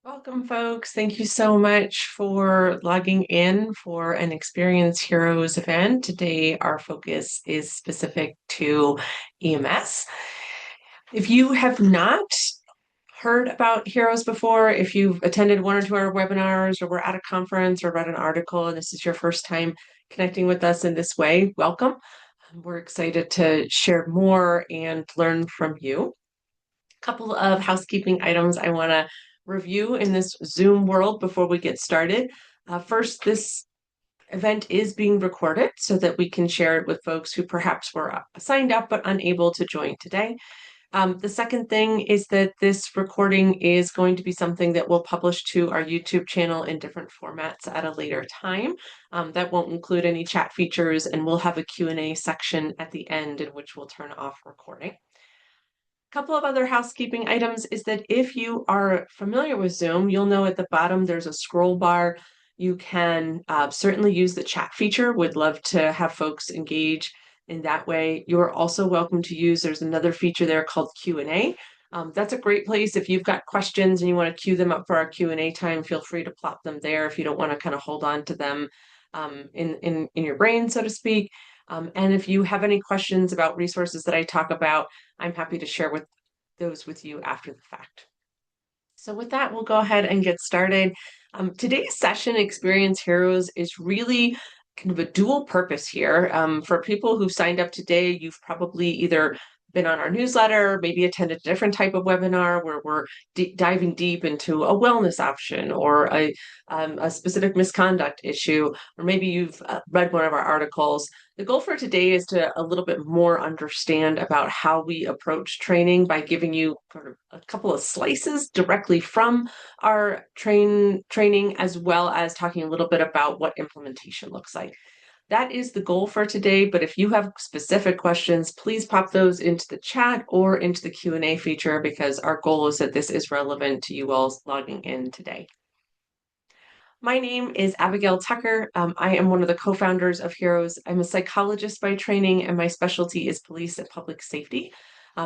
Welcome, folks. Thank you so much for logging in for an Experience Heroes event. Today, our focus is specific to EMS. If you have not heard about Heroes before, if you've attended one or two of our webinars or were at a conference or read an article and this is your first time connecting with us in this way, welcome. We're excited to share more and learn from you. A couple of housekeeping items I want to review in this Zoom world before we get started. First, this event is being recorded so that we can share it with folks who perhaps were signed up but unable to join today. The second thing is that this recording is going to be something that we'll publish to our YouTube channel in different formats at a later time. That won't include any chat features, and we'll have a Q&A section at the end in which we'll turn off recording. Couple of other housekeeping items is that if you are familiar with Zoom, you'll know at the bottom there's a scroll bar. You can certainly use the chat feature. Would love to have folks engage in that way. You're also welcome to use, there's another feature there called Q&A. That's a great place. If you've got questions and you want to queue them up for our Q&A time, feel free to plop them there if you don't want to kind of hold on to them in your brain, so to speak. And if you have any questions about resources that I talk about, I'm happy to share those with you after the fact. So with that, we'll go ahead and get started. Today's session, Experience Heroes, is really kind of a dual purpose here. For people who signed up today, you've probably either been on our newsletter, maybe attended a different type of webinar where we're diving deep into a wellness option or a specific misconduct issue, or maybe you've read one of our articles. The goal for today is to a little bit more understand about how we approach training by giving you sort of a couple of slices directly from our training, as well as talking a little bit about what implementation looks like. That is the goal for today, but if you have specific questions, please pop those into the chat or into the Q&A feature, because our goal is that this is relevant to you all logging in today. My name is Abigail Tucker. I am one of the co-founders of Heroes. I'm a psychologist by training, and my specialty is police and public safety.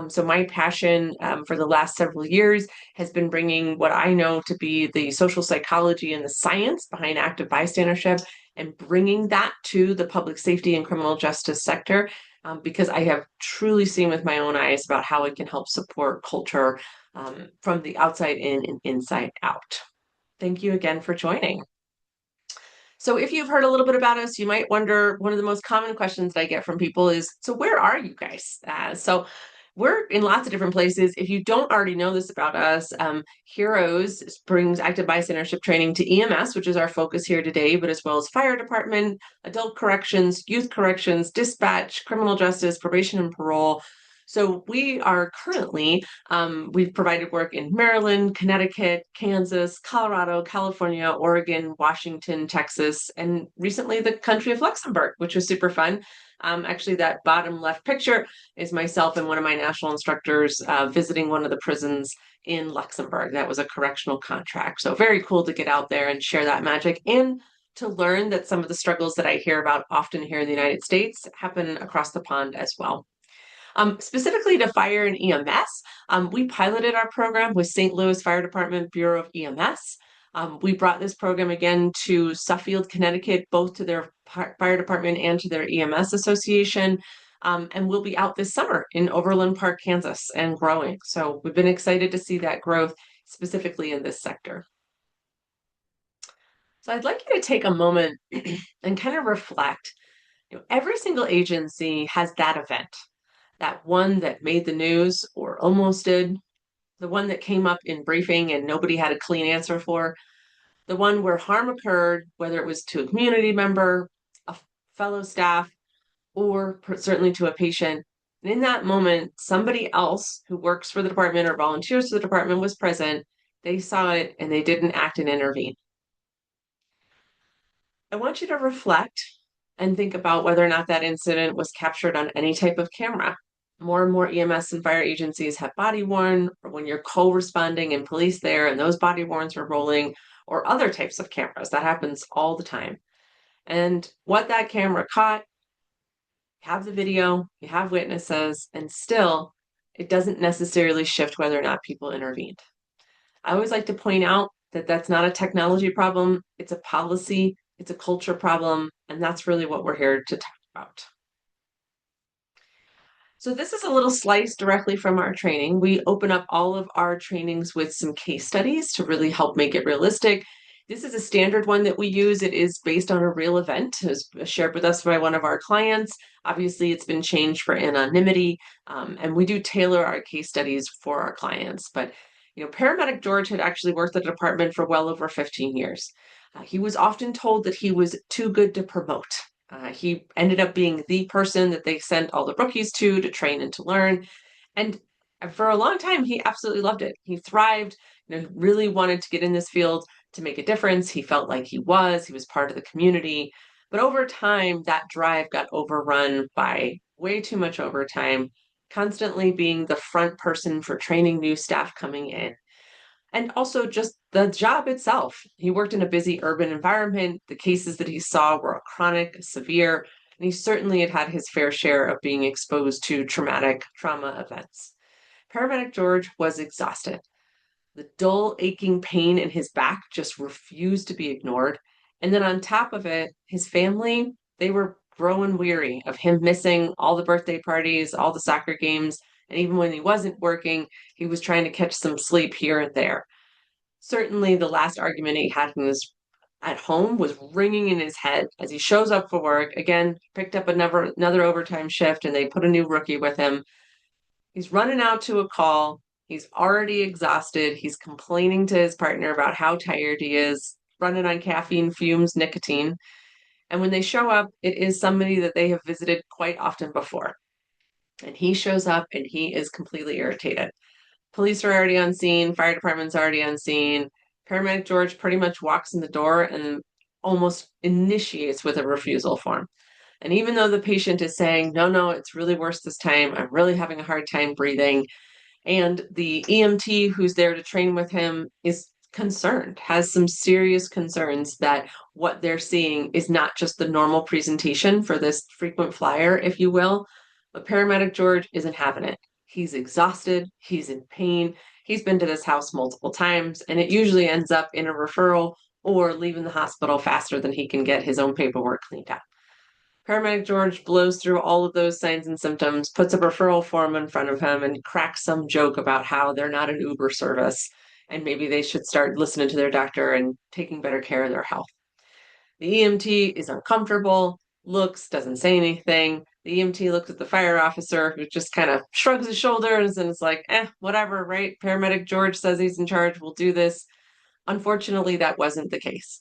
So my passion for the last several years has been bringing what I know to be the social psychology and the science behind active bystandership and bringing that to the public safety and criminal justice sector, because I have truly seen with my own eyes about how it can help support culture from the outside in and inside out. Thank you again for joining. So if you've heard a little bit about us, you might wonder, one of the most common questions that I get from people is, so where are you guys? So we're in lots of different places. If you don't already know this about us, Heroes brings active bystandership training to EMS, which is our focus here today, but as well as fire department, adult corrections, youth corrections, dispatch, criminal justice, probation and parole. So we are currently, we've provided work in Maryland, Connecticut, Kansas, Colorado, California, Oregon, Washington, Texas, and recently the country of Luxembourg, which was super fun. Actually, that bottom left picture is myself and one of my national instructors visiting one of the prisons in Luxembourg. That was a correctional contract. So very cool to get out there and share that magic, and to learn that some of the struggles that I hear about often here in the United States happen across the pond as well. Specifically to fire and EMS, we piloted our program with St. Louis Fire Department Bureau of EMS. We brought this program again to Suffield, Connecticut, both to their fire department and to their EMS association. And we'll be out this summer in Overland Park, Kansas, and growing. So we've been excited to see that growth specifically in this sector. So I'd like you to take a moment and kind of reflect. Every single agency has that event, that one that made the news or almost did, the one that came up in briefing and nobody had a clean answer for, the one where harm occurred, whether it was to a community member, a fellow staff, or certainly to a patient. And in that moment, somebody else who works for the department or volunteers for the department was present. They saw it and they didn't act and intervene. I want you to reflect and think about whether or not that incident was captured on any type of camera. More and more EMS and fire agencies have body worn, or when you're co-responding and police there and those body worns are rolling, or other types of cameras. That happens all the time. And what that camera caught, you have the video, you have witnesses, and still it doesn't necessarily shift whether or not people intervened. I always like to point out that that's not a technology problem, it's a policy, it's a culture problem, and that's really what we're here to talk about. So this is a little slice directly from our training. We open up all of our trainings with some case studies to really help make it realistic. This is a standard one that we use. It is based on a real event. It was shared with us by one of our clients. Obviously, it's been changed for anonymity, and we do tailor our case studies for our clients. But paramedic George had actually worked at the department for well over 15 years. He was often told that he was too good to promote. He ended up being the person that they sent all the rookies to train and to learn. And for a long time, he absolutely loved it. He thrived, really wanted to get in this field to make a difference. He felt like he was part of the community. But over time, that drive got overrun by way too much overtime, constantly being the front person for training new staff coming in. And also just the job itself. He worked in a busy urban environment. The cases that he saw were chronic, severe, and he certainly had had his fair share of being exposed to traumatic trauma events. Paramedic George was exhausted. The dull, aching pain in his back just refused to be ignored. And then on top of it, his family, they were growing weary of him missing all the birthday parties, all the soccer games, and even when he wasn't working, he was trying to catch some sleep here and there. Certainly, the last argument he had when he was at home was ringing in his head as he shows up for work. Again, picked up another overtime shift, and they put a new rookie with him. He's running out to a call. He's already exhausted. He's complaining to his partner about how tired he is, running on caffeine fumes, nicotine. And when they show up, it is somebody that they have visited quite often before. And he shows up and he is completely irritated. Police are already on scene, fire department's already on scene. Paramedic George pretty much walks in the door and almost initiates with a refusal form. And even though the patient is saying, no, no, it's really worse this time, I'm really having a hard time breathing, and the EMT who's there to train with him is concerned, has some serious concerns that what they're seeing is not just the normal presentation for this frequent flyer, if you will. But paramedic George isn't having it. He's exhausted, he's in pain, he's been to this house multiple times, and it usually ends up in a referral or leaving the hospital faster than he can get his own paperwork cleaned up. Paramedic George blows through all of those signs and symptoms, puts a referral form in front of him, and cracks some joke about how they're not an Uber service and maybe they should start listening to their doctor and taking better care of their health. The EMT is uncomfortable, doesn't say anything. The EMT looks at the fire officer, who just kind of shrugs his shoulders and is like, whatever, right? Paramedic George says he's in charge, we'll do this. Unfortunately, that wasn't the case.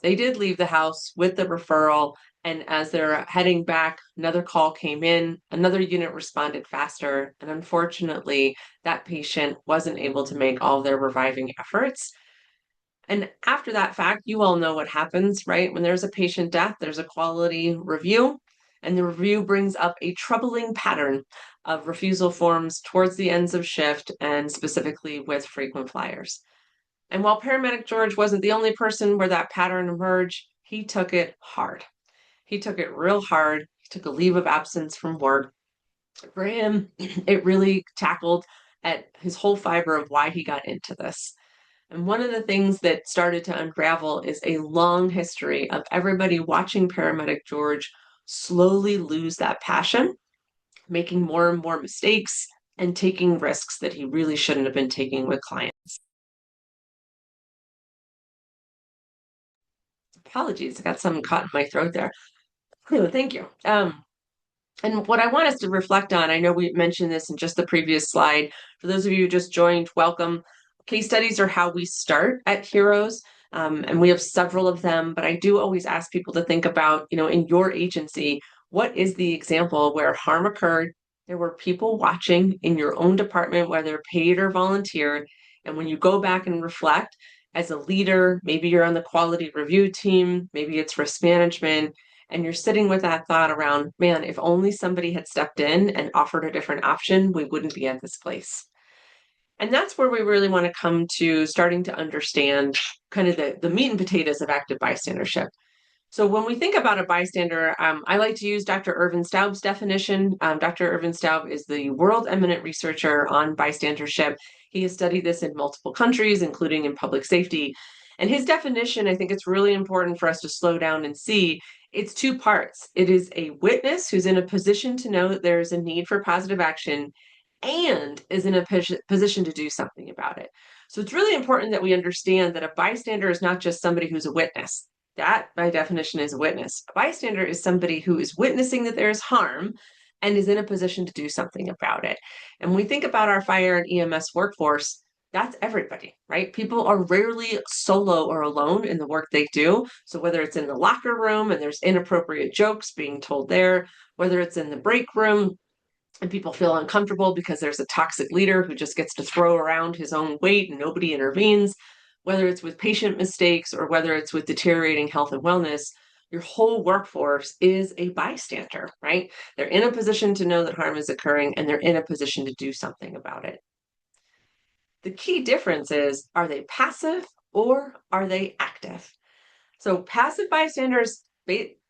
They did leave the house with the referral, and as they're heading back, another call came in, another unit responded faster, and unfortunately, that patient wasn't able to make all their reviving efforts. And after that fact, you all know what happens, right? When there's a patient death, there's a quality review, and the review brings up a troubling pattern of refusal forms towards the ends of shift, and specifically with frequent flyers. And while paramedic George wasn't the only person where that pattern emerged, he took it hard. He took it real hard. He took a leave of absence from work. For him, it really tackled at his whole fiber of why he got into this. And one of the things that started to unravel is a long history of everybody watching paramedic George slowly lose that passion, making more and more mistakes, and taking risks that he really shouldn't have been taking with clients. Apologies, I got something caught in my throat there. Thank you. And what I want us to reflect on, I know we mentioned this in just the previous slide. For those of you who just joined, welcome. Case studies are how we start at Heroes, and we have several of them, but I do always ask people to think about, in your agency, what is the example where harm occurred? There were people watching in your own department, whether paid or volunteer, and when you go back and reflect as a leader, maybe you're on the quality review team, maybe it's risk management, and you're sitting with that thought around, man, if only somebody had stepped in and offered a different option, we wouldn't be at this place. And that's where we really want to come to starting to understand kind of the meat and potatoes of active bystandership. So when we think about a bystander, I like to use Dr. Irvin Staub's definition. Dr. Irvin Staub is the world eminent researcher on bystandership. He has studied this in multiple countries, including in public safety. And his definition, I think it's really important for us to slow down and see. It's two parts. It is a witness who's in a position to know that there is a need for positive action and is in a position to do something about it. So it's really important that we understand that a bystander is not just somebody who's a witness. That, by definition, is a witness. A bystander is somebody who is witnessing that there is harm and is in a position to do something about it. And when we think about our fire and EMS workforce, that's everybody, right? People are rarely solo or alone in the work they do. So whether it's in the locker room and there's inappropriate jokes being told there, whether it's in the break room and people feel uncomfortable because there's a toxic leader who just gets to throw around his own weight and nobody intervenes, whether it's with patient mistakes or whether it's with deteriorating health and wellness, your whole workforce is a bystander, right? They're in a position to know that harm is occurring and they're in a position to do something about it. The key difference is, are they passive or are they active? So passive bystanders,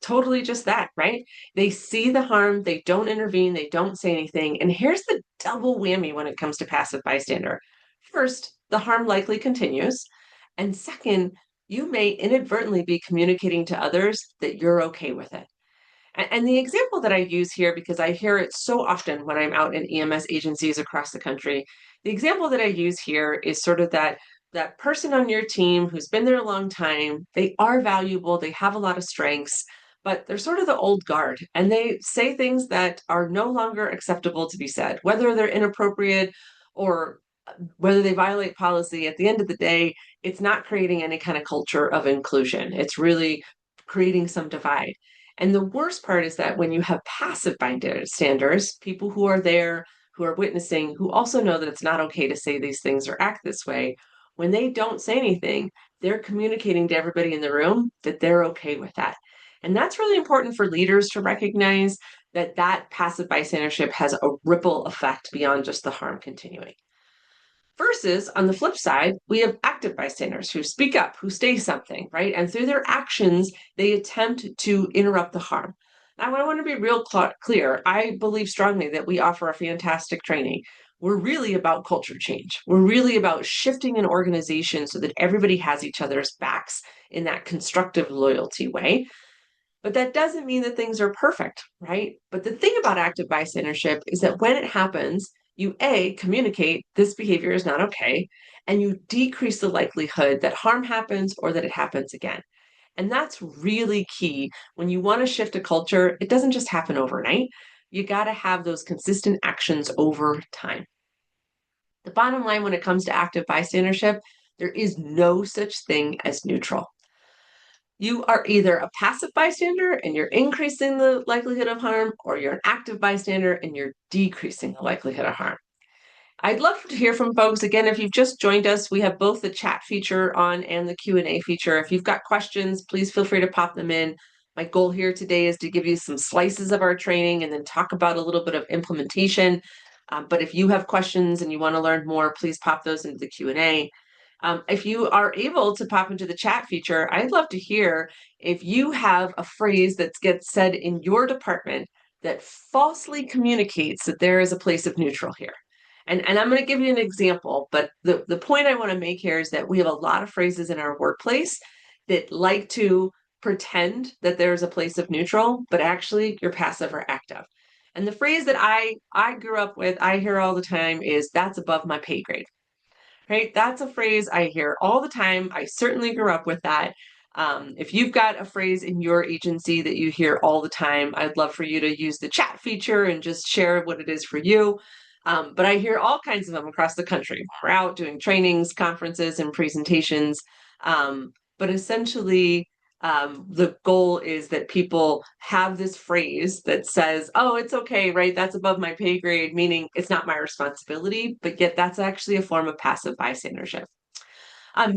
totally just that, right? They see the harm, they don't intervene, they don't say anything. And here's the double whammy when it comes to passive bystander. First, the harm likely continues. And second, you may inadvertently be communicating to others that you're okay with it. And the example that I use here, because I hear it so often when I'm out in EMS agencies across the country, the example that I use here is sort of that person on your team who's been there a long time. They are valuable, they have a lot of strengths, but they're sort of the old guard and they say things that are no longer acceptable to be said, whether they're inappropriate or whether they violate policy. At the end of the day, it's not creating any kind of culture of inclusion. It's really creating some divide. And the worst part is that when you have passive bystanders, people who are there, who are witnessing, who also know that it's not okay to say these things or act this way, when they don't say anything, they're communicating to everybody in the room that they're okay with that. And that's really important for leaders to recognize that that passive bystandership has a ripple effect beyond just the harm continuing. Versus on the flip side, we have active bystanders who speak up, who say something, right? And through their actions, they attempt to interrupt the harm. Now, I want to be real clear. I believe strongly that we offer a fantastic training. We're really about culture change. We're really about shifting an organization so that everybody has each other's backs in that constructive loyalty way. But that doesn't mean that things are perfect, right? But the thing about active bystandership is that when it happens, you A, communicate this behavior is not okay, and you decrease the likelihood that harm happens or that it happens again. And that's really key. When you want to shift a culture, it doesn't just happen overnight. You got to have those consistent actions over time. The bottom line when it comes to active bystandership, there is no such thing as neutral. You are either a passive bystander and you're increasing the likelihood of harm, or you're an active bystander and you're decreasing the likelihood of harm. I'd love to hear from folks. Again, if you've just joined us, we have both the chat feature on and the Q&A feature. If you've got questions, please feel free to pop them in. My goal here today is to give you some slices of our training and then talk about a little bit of implementation. But if you have questions and you want to learn more, please pop those into the Q&A. If you are able to pop into the chat feature, I'd love to hear if you have a phrase that gets said in your department that falsely communicates that there is a place of neutral here. And I'm going to give you an example, but the point I want to make here is that we have a lot of phrases in our workplace that like to pretend that there's a place of neutral, but actually you're passive or active. And the phrase that I grew up with, I hear all the time is, that's above my pay grade. Right? That's a phrase I hear all the time. I certainly grew up with that. If you've got a phrase in your agency that you hear all the time, I'd love for you to use the chat feature and just share what it is for you. But I hear all kinds of them across the country. We're out doing trainings, conferences, and presentations. But essentially, the goal is that people have this phrase that says, oh, it's okay, right? That's above my pay grade, meaning it's not my responsibility, but yet that's actually a form of passive bystandership.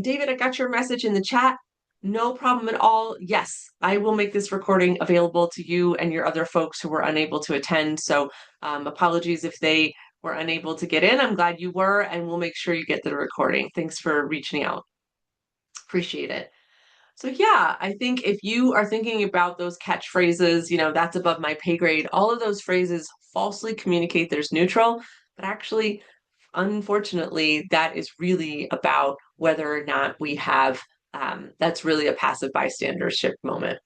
David, I got your message in the chat. No problem at all. Yes, I will make this recording available to you and your other folks who were unable to attend. So apologies if they were unable to get in. I'm glad you were, and we'll make sure you get the recording. Thanks for reaching out. Appreciate it. So yeah, I think if you are thinking about those catchphrases, that's above my pay grade, all of those phrases falsely communicate there's neutral, but actually, unfortunately, that is really about whether or not we have, that's really a passive bystandership moment.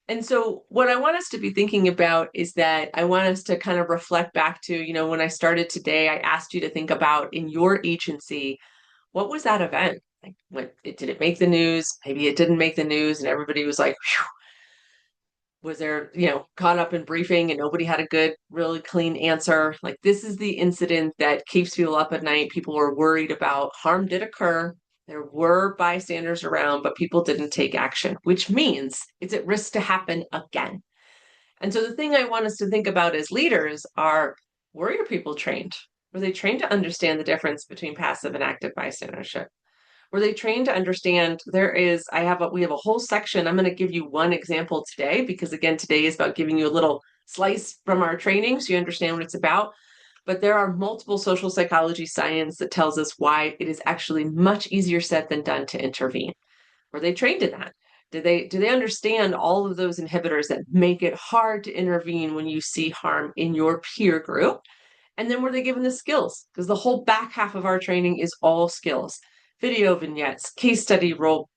And so, what I want us to be thinking about is that I want us to kind of reflect back to, when I started today, I asked you to think about in your agency, what was that event? Like, did it make the news? Maybe it didn't make the news, and everybody was like, "Phew." Was there, caught up in briefing and nobody had a good, really clean answer? Like, this is the incident that keeps people up at night. People were worried about harm did occur. There were bystanders around, but people didn't take action, which means it's at risk to happen again. And so the thing I want us to think about as leaders are, were your people trained? Were they trained to understand the difference between passive and active bystandership? Were they trained to understand we have a whole section. I'm going to give you one example today because again, today is about giving you a little slice from our training so you understand what it's about. But there are multiple social psychology science that tells us why it is actually much easier said than done to intervene. Were they trained in that? Do they understand all of those inhibitors that make it hard to intervene when you see harm in your peer group? And then were they given the skills? Because the whole back half of our training is all skills. Video vignettes, case study role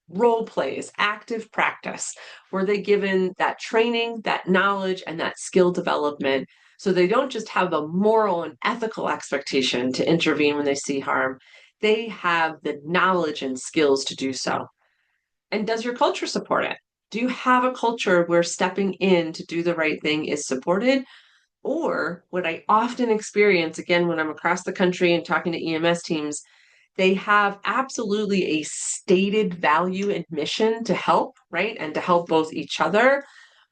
plays, active practice. Were they given that training, that knowledge, and that skill development so they don't just have a moral and ethical expectation to intervene when they see harm? They have the knowledge and skills to do so. And does your culture support it? Do you have a culture where stepping in to do the right thing is supported? Or what I often experience, again, when I'm across the country and talking to EMS teams, they have absolutely a stated value and mission to help, right? And to help both each other.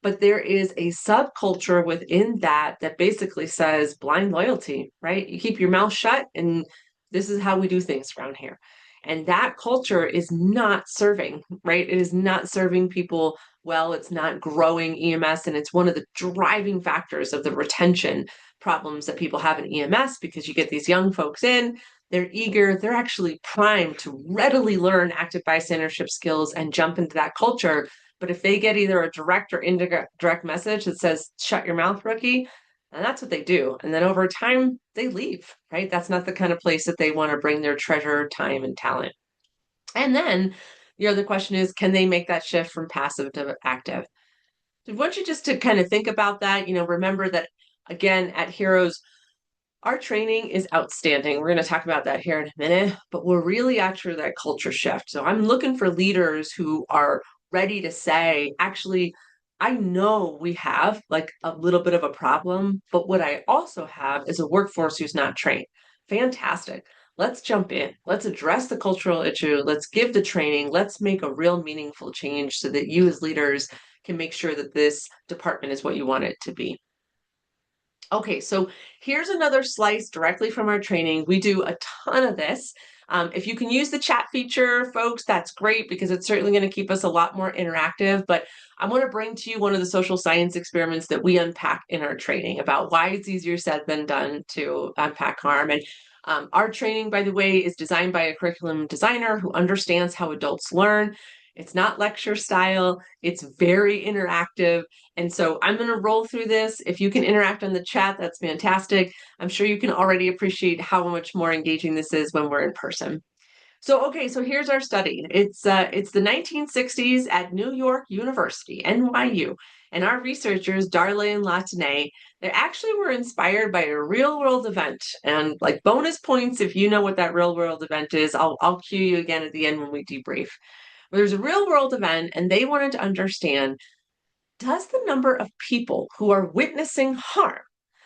But there is a subculture within that basically says blind loyalty, right? You keep your mouth shut, and this is how we do things around here. And that culture is not serving, right? It is not serving people well. It's not growing EMS. And it's one of the driving factors of the retention problems that people have in EMS because you get these young folks in, they're eager, they're actually primed to readily learn active bystandership skills and jump into that culture. But if they get either a direct or indirect message that says, shut your mouth, rookie, and that's what they do. And then over time, they leave, right? That's not the kind of place that they want to bring their treasure, time, and talent. And then the other question is, can they make that shift from passive to active? So I want you just to kind of think about that. Remember that, again, at Heroes, our training is outstanding. We're going to talk about that here in a minute, but we're really after that culture shift. So I'm looking for leaders who are ready to say, actually, I know we have like a little bit of a problem, but what I also have is a workforce who's not trained. Fantastic. Let's jump in. Let's address the cultural issue. Let's give the training. Let's make a real meaningful change so that you as leaders can make sure that this department is what you want it to be. Okay, so here's another slice directly from our training. We do a ton of this. If you can use the chat feature, folks, that's great because it's certainly going to keep us a lot more interactive. But I want to bring to you one of the social science experiments that we unpack in our training about why it's easier said than done to unpack harm. And our training, by the way, is designed by a curriculum designer who understands how adults learn. It's not lecture style. It's very interactive. And so I'm going to roll through this. If you can interact on the chat, that's fantastic. I'm sure you can already appreciate how much more engaging this is when we're in person. So, okay, so here's our study. It's the 1960s at New York University, NYU. And our researchers, Darley and Latinay, they actually were inspired by a real world event. And like bonus points, if you know what that real world event is, I'll cue you again at the end when we debrief. There's a real world event, and they wanted to understand, does the number of people who are witnessing harm,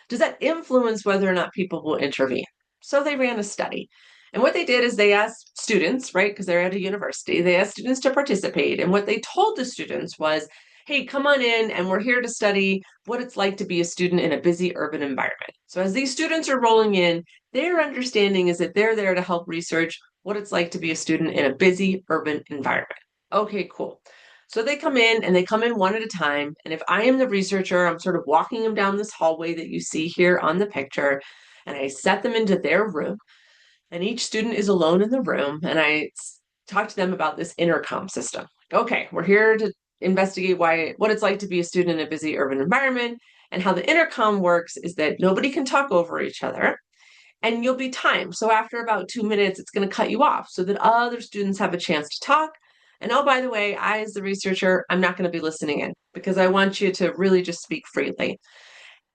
does that influence whether or not people will intervene? So they ran a study. And what they did is they asked students, right, because they're at a university, they asked students to participate. And what they told the students was, hey, come on in, and we're here to study what it's like to be a student in a busy urban environment. So as these students are rolling in, their understanding is that they're there to help research what it's like to be a student in a busy urban environment. Okay, cool. So they come in and they come in one at a time. And if I am the researcher, I'm sort of walking them down this hallway that you see here on the picture, and I set them into their room. And each student is alone in the room. And I talk to them about this intercom system. Okay, we're here to investigate what it's like to be a student in a busy urban environment. And how the intercom works is that nobody can talk over each other, and you'll be timed. So after about 2 minutes, it's going to cut you off so that other students have a chance to talk. And oh, by the way, I, as the researcher, I'm not going to be listening in because I want you to really just speak freely.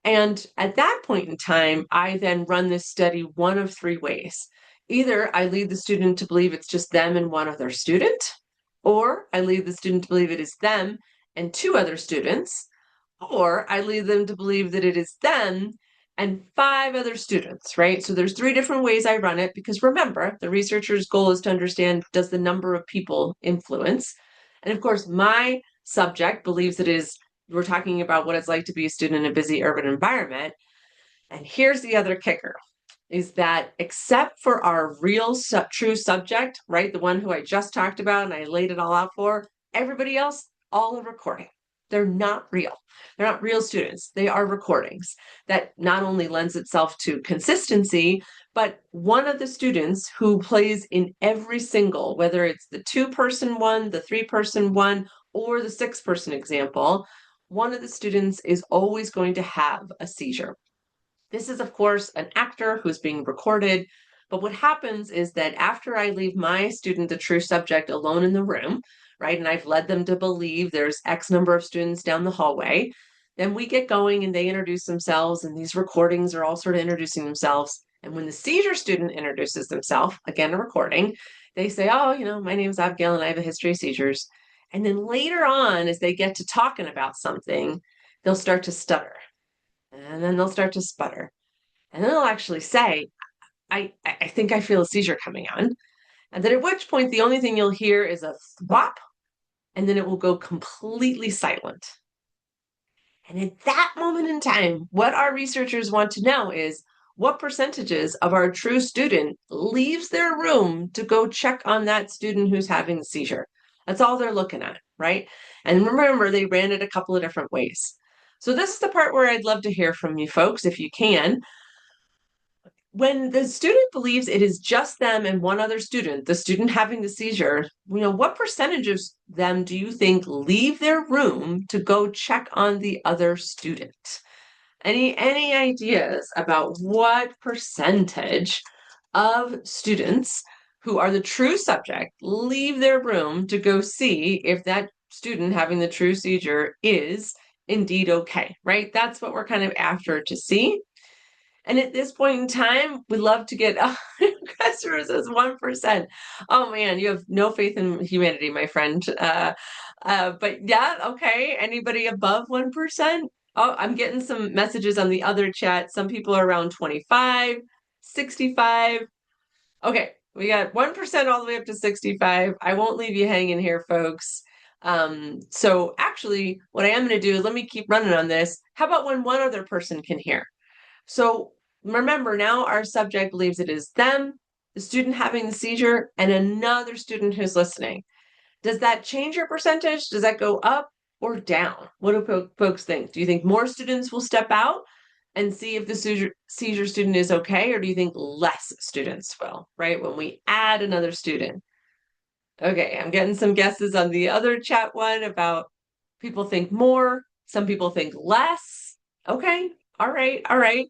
And at that point in time, I then run this study one of three ways. Either I lead the student to believe it's just them and one other student, or I lead the student to believe it is them and two other students, or I lead them to believe that it is them and five other students, right? So there's three different ways I run it because remember, the researcher's goal is to understand, does the number of people influence? And of course, my subject believes it is, we're talking about what it's like to be a student in a busy urban environment. And here's the other kicker, is that except for our real true subject, right, the one who I just talked about and I laid it all out for, everybody else, all a recording. They're not real. They're not real students. They are recordings. That not only lends itself to consistency, but one of the students who plays in every single, whether it's the 2-person one, the 3-person one, or the 6-person example, one of the students is always going to have a seizure. This is, of course, an actor who's being recorded. But what happens is that after I leave my student, the true subject, alone in the room, right, and I've led them to believe there's X number of students down the hallway, then we get going and they introduce themselves, and these recordings are all sort of introducing themselves. And when the seizure student introduces themselves, again, a recording, they say, oh, my name is Abigail and I have a history of seizures. And then later on, as they get to talking about something, they'll start to stutter. And then they'll start to sputter. And then they'll actually say, I think I feel a seizure coming on. And then at which point, the only thing you'll hear is a thwop, and then it will go completely silent. And at that moment in time, what our researchers want to know is what percentages of our true student leaves their room to go check on that student who's having the seizure. That's all they're looking at, right? And remember, they ran it a couple of different ways. So this is the part where I'd love to hear from you folks, if you can. When the student believes it is just them and one other student, the student having the seizure, what percentage of them do you think leave their room to go check on the other student? Any ideas about what percentage of students who are the true subject leave their room to go see if that student having the true seizure is indeed okay, right? That's what we're kind of after to see. And at this point in time, we love to get customers as 1%. Oh man, you have no faith in humanity, my friend. But yeah, okay. Anybody above 1%? Oh, I'm getting some messages on the other chat. Some people are around 25, 65. Okay, we got 1% all the way up to 65. I won't leave you hanging here, folks. So actually, what I am going to do is let me keep running on this. How about when one other person can hear? So remember, now our subject believes it is them, the student having the seizure, and another student who's listening. Does that change your percentage? Does that go up or down? What do folks think? Do you think more students will step out and see if the seizure student is okay, or do you think less students will, right, when we add another student? Okay, I'm getting some guesses on the other chat one about people think more, some people think less. Okay, all right.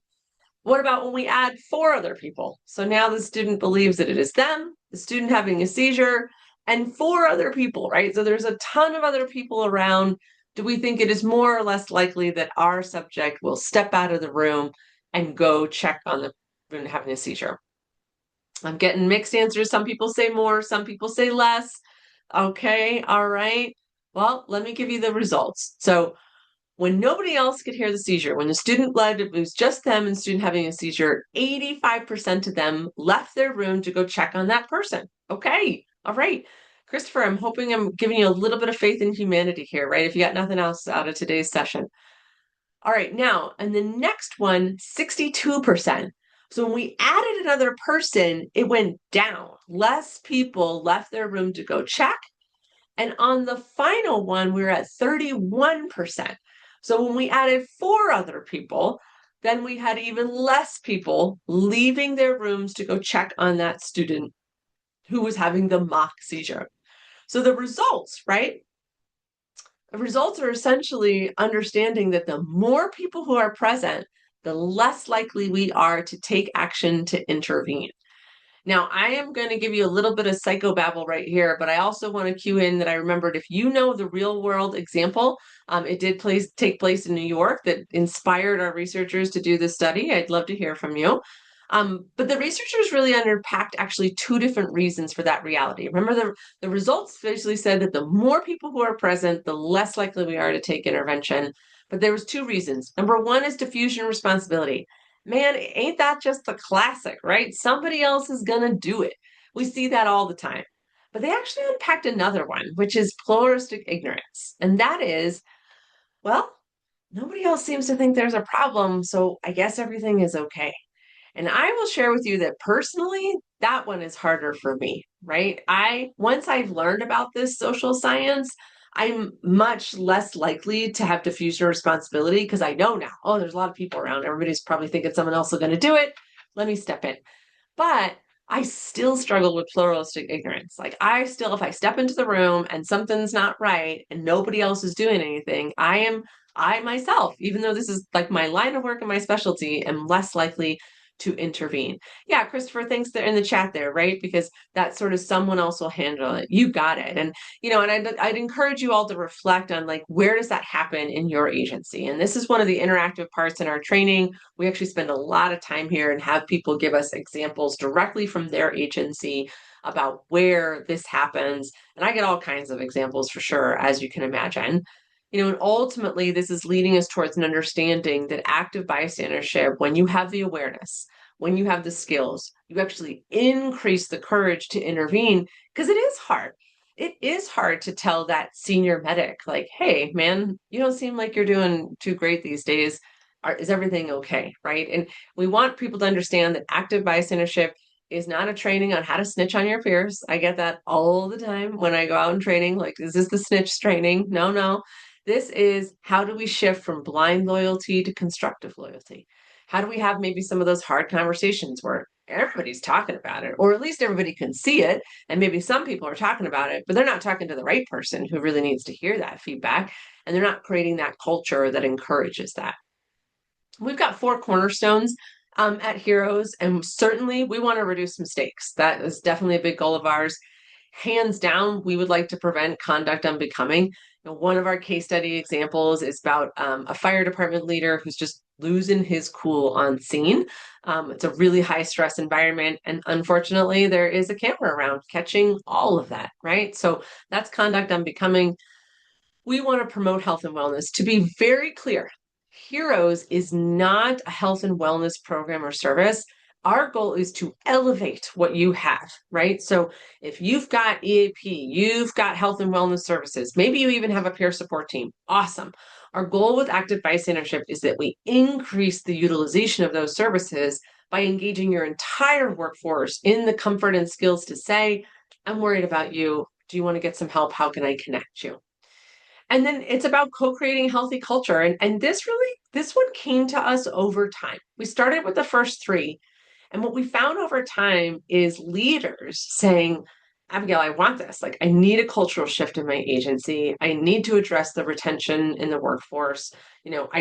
What about when we add 4 other people? So now the student believes that it is them, the student having a seizure, and 4 other people, right? So there's a ton of other people around. Do we think it is more or less likely that our subject will step out of the room and go check on the student having a seizure? I'm getting mixed answers. Some people say more, some people say less. Okay, all right. Well, let me give you the results. So when nobody else could hear the seizure, when the student led, it was just them and the student having a seizure, 85% of them left their room to go check on that person. Okay, all right. Christopher, I'm hoping I'm giving you a little bit of faith in humanity here, right? If you got nothing else out of today's session. All right, now, and the next one, 62%. So when we added another person, it went down. Less people left their room to go check. And on the final one, we were at 31%. So when we added 4 other people, then we had even less people leaving their rooms to go check on that student who was having the mock seizure. So the results, right? The results are essentially understanding that the more people who are present, the less likely we are to take action to intervene. Now, I am going to give you a little bit of psychobabble right here, but I also want to cue in that I remembered if you know the real world example, it did take place in New York that inspired our researchers to do this study. I'd love to hear from you. But the researchers really unpacked actually two different reasons for that reality. Remember, the results basically said that the more people who are present, the less likely we are to take intervention. But there was two reasons. Number one is diffusion responsibility. Man, ain't that just the classic, right? Somebody else is going to do it. We see that all the time. But they actually unpacked another one, which is pluralistic ignorance. And that is, well, nobody else seems to think there's a problem, so I guess everything is okay. And I will share with you that personally, that one is harder for me, right? Once I've learned about this social science, I'm much less likely to have diffusion responsibility because I know now, oh, there's a lot of people around. Everybody's probably thinking someone else is going to do it. Let me step in. But I still struggle with pluralistic ignorance. Like if I step into the room and something's not right and nobody else is doing anything, I myself, even though this is like my line of work and my specialty, am less likely to intervene. Yeah, Christopher, thanks there in the chat there, right? Because that sort of someone else will handle it. You got it. And, I'd encourage you all to reflect on like, where does that happen in your agency? And this is one of the interactive parts in our training. We actually spend a lot of time here and have people give us examples directly from their agency about where this happens. And I get all kinds of examples for sure, as you can imagine. And ultimately, this is leading us towards an understanding that active bystandership, when you have the awareness, when you have the skills, you actually increase the courage to intervene because it is hard. It is hard to tell that senior medic, like, hey, man, you don't seem like you're doing too great these days. Is everything okay? Right. And we want people to understand that active bystandership is not a training on how to snitch on your peers. I get that all the time when I go out in training. Like, is this the snitch training? No, no. This is how do we shift from blind loyalty to constructive loyalty? How do we have maybe some of those hard conversations where everybody's talking about it, or at least everybody can see it, and maybe some people are talking about it, but they're not talking to the right person who really needs to hear that feedback, and they're not creating that culture that encourages that. We've got 4 cornerstones at Heroes, and certainly we want to reduce mistakes. That is definitely a big goal of ours. Hands down, we would like to prevent conduct unbecoming. One of our case study examples is about a fire department leader who's just losing his cool on scene. It's a really high stress environment, and unfortunately, there is a camera around catching all of that, right? So that's conduct unbecoming. We want to promote health and wellness. To be very clear, Heroes is not a health and wellness program or service. Our goal is to elevate what you have, right? So if you've got EAP, you've got health and wellness services, maybe you even have a peer support team. Awesome. Our goal with active bystandership is that we increase the utilization of those services by engaging your entire workforce in the comfort and skills to say, I'm worried about you. Do you want to get some help? How can I connect you? And then it's about co-creating healthy culture. And this one came to us over time. We started with the first 3. And what we found over time is leaders saying, Abigail, I want this. Like, I need a cultural shift in my agency. I need to address the retention in the workforce.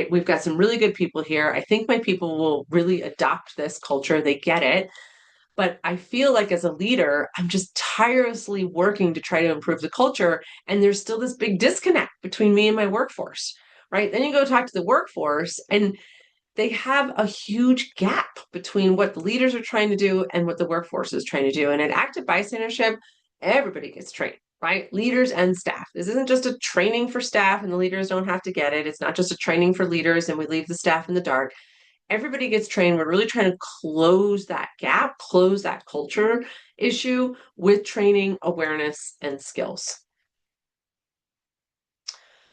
We've got some really good people here. I think my people will really adopt this culture. They get it. But I feel like as a leader, I'm just tirelessly working to try to improve the culture. And there's still this big disconnect between me and my workforce, right? Then you go talk to the workforce and they have a huge gap between what the leaders are trying to do and what the workforce is trying to do. And at active bystandership, everybody gets trained, right? Leaders and staff. This isn't just a training for staff and the leaders don't have to get it. It's not just a training for leaders and we leave the staff in the dark. Everybody gets trained. We're really trying to close that gap, close that culture issue with training, awareness, and skills.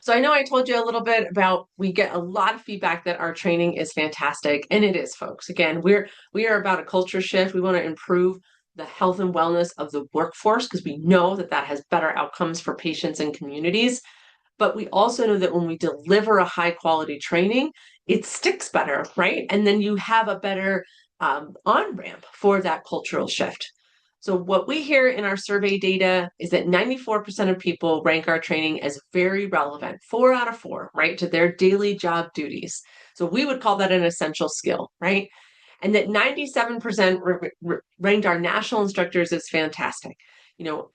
So I know I told you a little bit about, we get a lot of feedback that our training is fantastic, and it is, folks. Again, we are about a culture shift. We want to improve the health and wellness of the workforce because we know that that has better outcomes for patients and communities. But we also know that when we deliver a high quality training, it sticks better, right? And then you have a better on-ramp for that cultural shift. So what we hear in our survey data is that 94% of people rank our training as very relevant, 4 out of 4, right, to their daily job duties. So we would call that an essential skill, right? And that 97% ranked our national instructors as fantastic.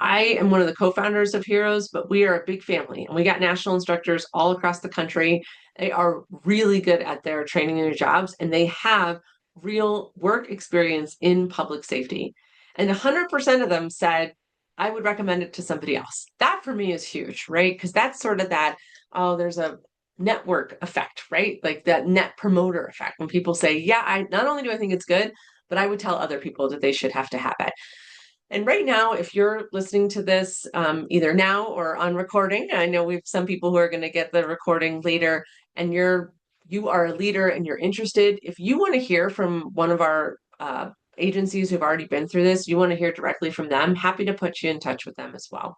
I am one of the co-founders of Heroes, but we are a big family and we got national instructors all across the country. They are really good at their training and their jobs, and they have real work experience in public safety. And 100% of them said, I would recommend it to somebody else. That for me is huge, right? Because that's sort of that, oh, there's a network effect, right? Like that net promoter effect. When people say, yeah, I not only do I think it's good, but I would tell other people that they should have to have it. And right now, if you're listening to this either now or on recording, I know we've some people who are going to get the recording later, and you are a leader and you're interested. If you want to hear from one of our agencies who've already been through this, you want to hear directly from them, happy to put you in touch with them as well.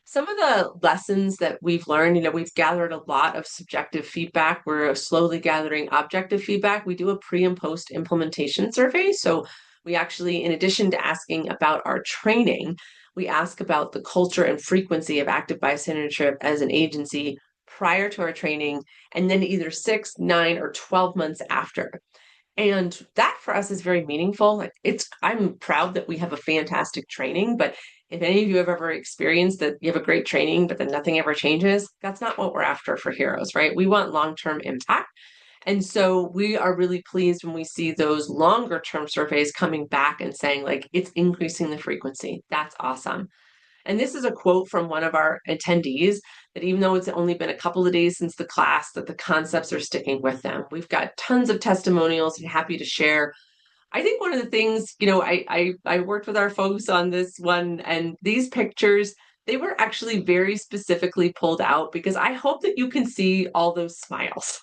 Some of the lessons that we've learned, we've gathered a lot of subjective feedback. We're slowly gathering objective feedback. We do a pre and post implementation survey. So we actually, in addition to asking about our training, we ask about the culture and frequency of active bystandership as an agency prior to our training, and then either 6, 9, or 12 months after. And that for us is very meaningful. I'm proud that we have a fantastic training, but if any of you have ever experienced that you have a great training, but then nothing ever changes, that's not what we're after for Heroes, right? We want long-term impact. And so we are really pleased when we see those longer term surveys coming back and saying, like, it's increasing the frequency. That's awesome. And this is a quote from one of our attendees that even though it's only been a couple of days since the class, that the concepts are sticking with them. We've got tons of testimonials and happy to share. I think one of the things, I worked with our folks on this one, and these pictures, they were actually very specifically pulled out because I hope that you can see all those smiles.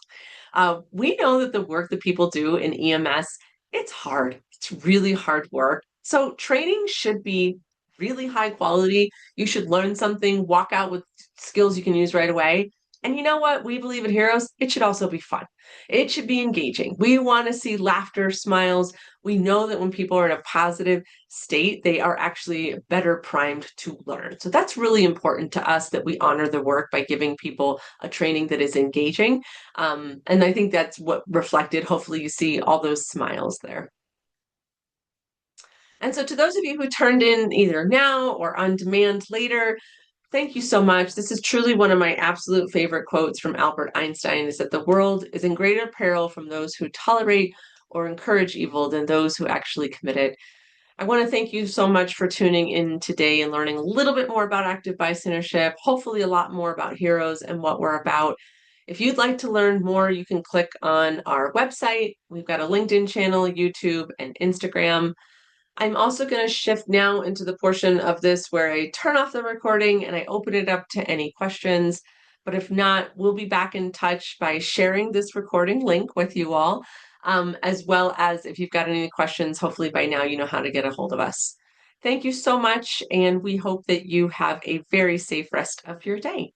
We know that the work that people do in EMS, it's hard. It's really hard work. So training should be really high quality. You should learn something, walk out with skills you can use right away. And you know what? We believe at Heroes, it should also be fun. It should be engaging. We want to see laughter, smiles. We know that when people are in a positive state, they are actually better primed to learn. So that's really important to us, that we honor the work by giving people a training that is engaging. And I think that's what reflected. Hopefully you see all those smiles there. And so to those of you who turned in either now or on demand later, thank you so much. This is truly one of my absolute favorite quotes from Albert Einstein, is that the world is in greater peril from those who tolerate or encourage evil than those who actually commit it. I want to thank you so much for tuning in today and learning a little bit more about active bystandership, hopefully a lot more about Heroes and what we're about. If you'd like to learn more, you can click on our website. We've got a LinkedIn channel, YouTube, and Instagram. I'm also going to shift now into the portion of this where I turn off the recording and I open it up to any questions. But if not, we'll be back in touch by sharing this recording link with you all, as well as if you've got any questions, hopefully by now you know how to get a hold of us. Thank you so much, and we hope that you have a very safe rest of your day.